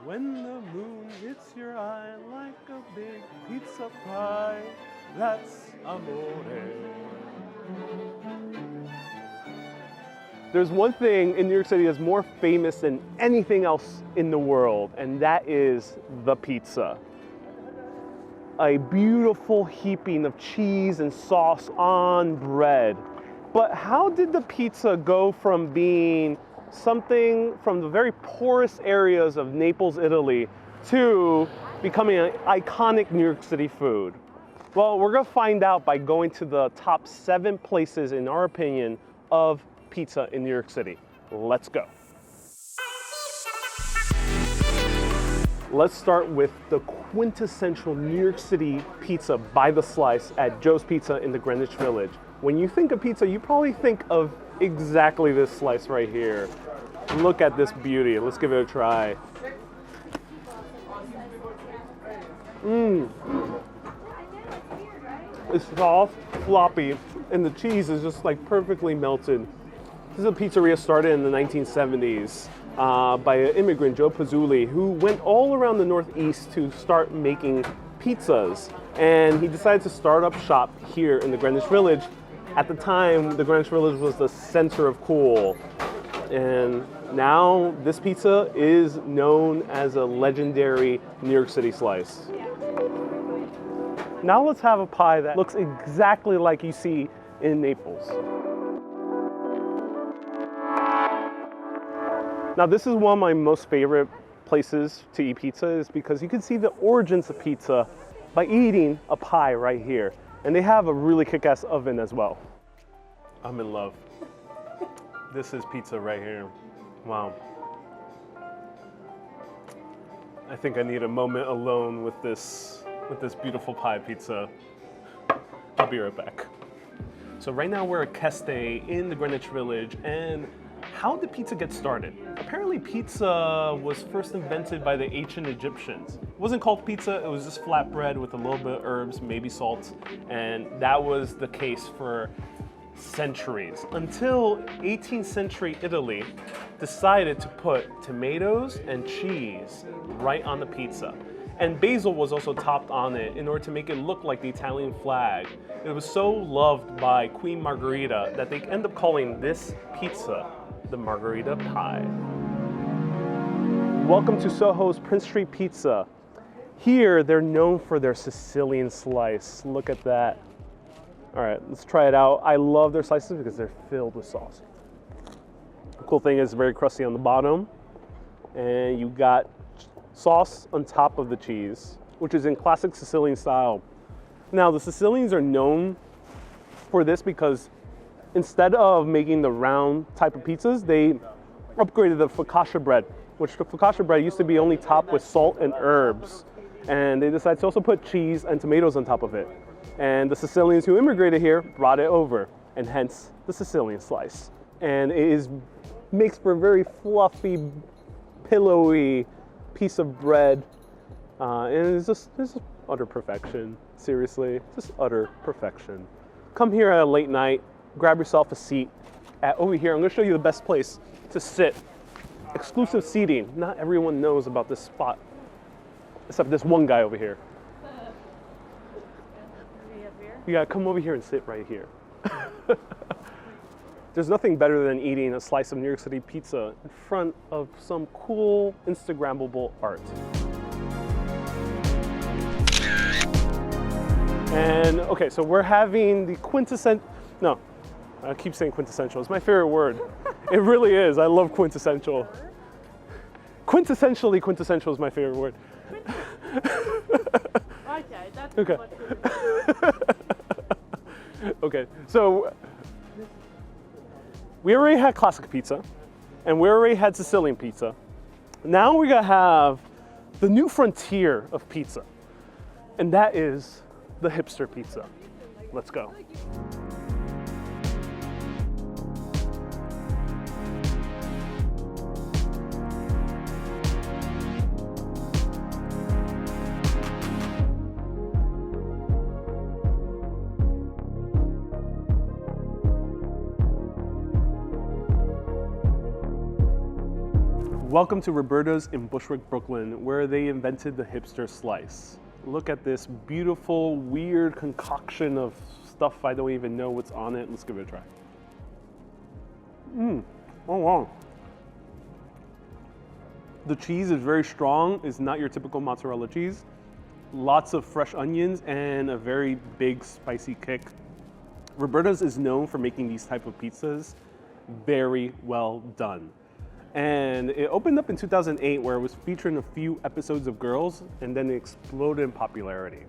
When the moon hits your eye like a big pizza pie, that's amore. There's one thing in New York City that's more famous than anything else in the world, and that is the pizza. A beautiful heaping of cheese and sauce on bread. But how did the pizza go from being something from the very poorest areas of Naples, Italy, to becoming an iconic New York City food? Well, we're gonna find out by going to the top 7 places, in our opinion, of pizza in New York City. Let's go. Let's start with the quintessential New York City pizza by the slice at Joe's Pizza in the Greenwich Village. When you think of pizza, you probably think of exactly this slice right here. Look at this beauty. Let's give it a try. It's soft, floppy, and the cheese is just like perfectly melted. This is a pizzeria started in the 1970s by an immigrant, Joe Pizzuli, who went all around the Northeast to start making pizzas. And he decided to start up shop here in the Greenwich Village. At the time, the Greenwich Village was the center of cool. And now this pizza is known as a legendary New York City slice. Now let's have a pie that looks exactly like you see in Naples. Now this is one of my most favorite places to eat pizza, is because you can see the origins of pizza by eating a pie right here. And they have a really kick-ass oven as well. I'm in love. This is pizza right here. Wow. I think I need a moment alone with this beautiful pie pizza. I'll be right back. So right now we're at Kesté in the Greenwich Village, and how did pizza get started? Apparently pizza was first invented by the ancient Egyptians. It wasn't called pizza, it was just flatbread with a little bit of herbs, maybe salt, and that was the case for centuries. Until 18th century Italy decided to put tomatoes and cheese right on the pizza. And basil was also topped on it in order to make it look like the Italian flag. It was so loved by Queen Margherita that they end up calling this pizza the Margherita pie. Welcome to Soho's Prince Street Pizza. Here, they're known for their Sicilian slice. Look at that. All right, let's try it out. I love their slices because they're filled with sauce. The cool thing is it's very crusty on the bottom, and you got sauce on top of the cheese, which is in classic Sicilian style. Now, the Sicilians are known for this because instead of making the round type of pizzas, they upgraded the focaccia bread, which the focaccia bread used to be only topped with salt and herbs. And they decided to also put cheese and tomatoes on top of it. And the Sicilians who immigrated here brought it over, and hence the Sicilian slice. And it makes for a very fluffy, pillowy piece of bread. And it's just utter perfection. Seriously, just utter perfection. Come here at a late night, grab yourself a seat at over here. I'm gonna show you the best place to sit. Exclusive seating. Not everyone knows about this spot, except this one guy over here. You gotta come over here and sit right here. There's nothing better than eating a slice of New York City pizza in front of some cool Instagrammable art. And okay, so we're having the quintessential, no, I keep saying quintessential, it's my favorite word. It really is, I love quintessential. Quintessentially quintessential is my favorite word. Okay, that's okay. Okay, so we already had classic pizza, and we already had Sicilian pizza. Now we're gonna have the new frontier of pizza, and that is the hipster pizza. Let's go. Welcome to Roberta's in Bushwick, Brooklyn, where they invented the hipster slice. Look at this beautiful, weird concoction of stuff I don't even know what's on it. Let's give it a try. Oh wow. The cheese is very strong. It's not your typical mozzarella cheese. Lots of fresh onions and a very big spicy kick. Roberta's is known for making these type of pizzas very well done. And it opened up in 2008 where it was featured in a few episodes of Girls, and then it exploded in popularity.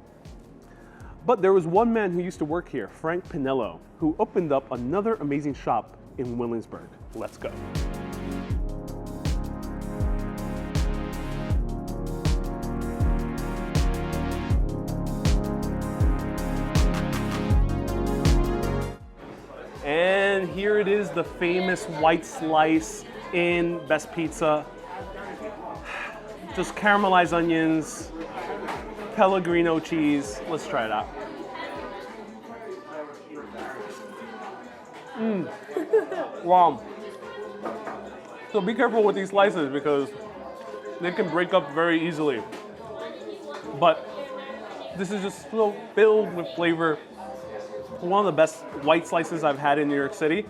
But there was one man who used to work here, Frank Pinello, who opened up another amazing shop in Williamsburg. Let's go. And here it is, the famous white slice in Est Pizza. Just caramelized onions, Pellegrino cheese. Let's try it out. Wow. So be careful with these slices because they can break up very easily. But this is just so filled with flavor. One of the best white slices I've had in New York City.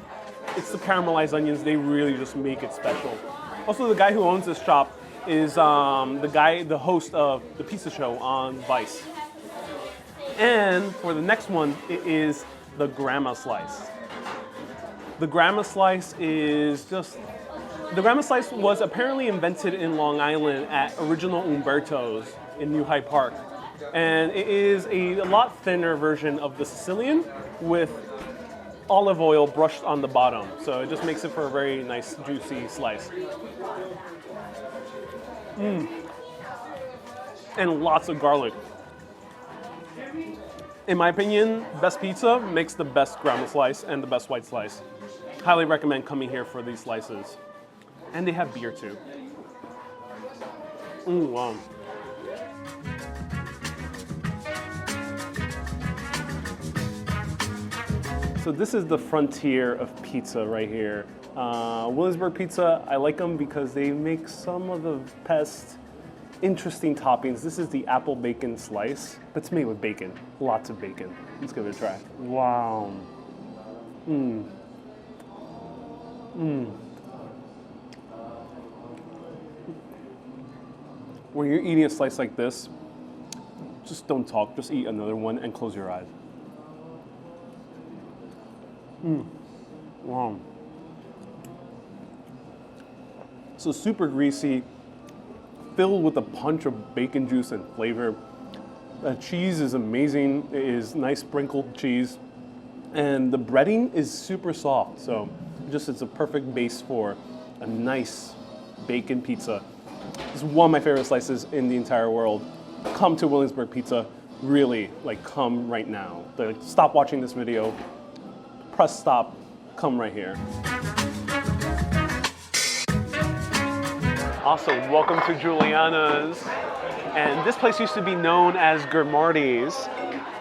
It's the caramelized onions. They really just make it special. Also, the guy who owns this shop is the host of the pizza show on Vice. And for the next one, it is the grandma slice. The grandma slice was apparently invented in Long Island at Original Umberto's in New Hyde Park. And it is a lot thinner version of the Sicilian with olive oil brushed on the bottom. So it just makes it for a very nice, juicy slice. And lots of garlic. In my opinion, Est Pizza makes the best grandma slice and the best white slice. Highly recommend coming here for these slices. And they have beer too. Wow. So this is the frontier of pizza right here. Williamsburg Pizza, I like them because they make some of the best interesting toppings. This is the apple bacon slice, but it's made with bacon, lots of bacon. Let's give it a try. Wow. When you're eating a slice like this, just don't talk, just eat another one and close your eyes. Wow. So super greasy, filled with a punch of bacon juice and flavor. The cheese is amazing. It is nice sprinkled cheese. And the breading is super soft. So it's a perfect base for a nice bacon pizza. This is one of my favorite slices in the entire world. Come to Williamsburg Pizza. Really, come right now. Stop watching this video. Press stop, come right here. Awesome, welcome to Juliana's. And this place used to be known as Grimardi's,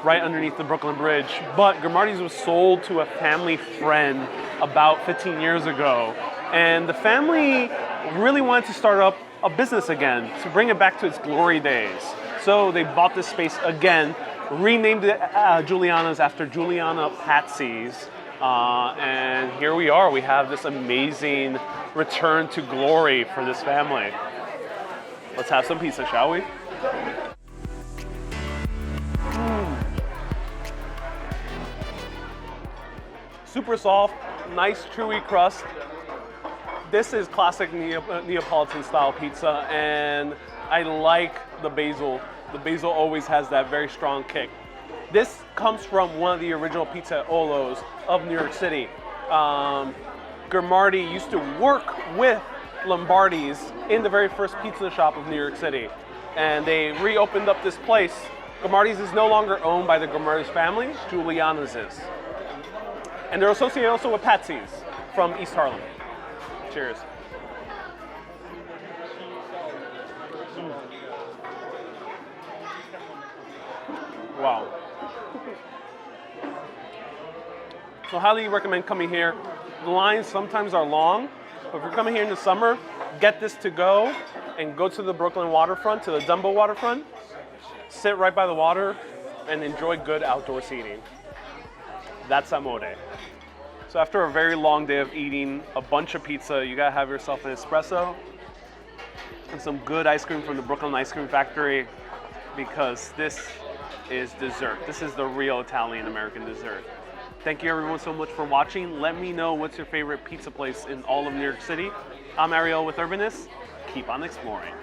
right underneath the Brooklyn Bridge. But Grimardi's was sold to a family friend about 15 years ago. And the family really wanted to start up a business again, to bring it back to its glory days. So they bought this space again, renamed it Juliana's after Juliana Patsy's. And here we are. We have this amazing return to glory for this family. Let's have some pizza, shall we? Super soft, nice chewy crust. This is classic Neapolitan style pizza, and I like the basil. The basil always has that very strong kick. This comes from one of the original pizzaiolos of New York City. Grimardi used to work with Lombardi's in the very first pizza shop of New York City. And they reopened up this place. Grimardi's is no longer owned by the Grimardi's family, Juliana's is. And they're associated also with Patsy's from East Harlem. Cheers. Wow. So highly recommend coming here. The lines sometimes are long, but if you're coming here in the summer, get this to go and go to the Brooklyn waterfront, to the Dumbo waterfront, sit right by the water, and enjoy good outdoor seating. That's amore. So after a very long day of eating a bunch of pizza, you gotta have yourself an espresso and some good ice cream from the Brooklyn Ice Cream Factory, because this is dessert. This is the real Italian-American dessert. Thank you everyone so much for watching. Let me know what's your favorite pizza place in all of New York City. I'm Ariel with Urbanist. Keep on exploring.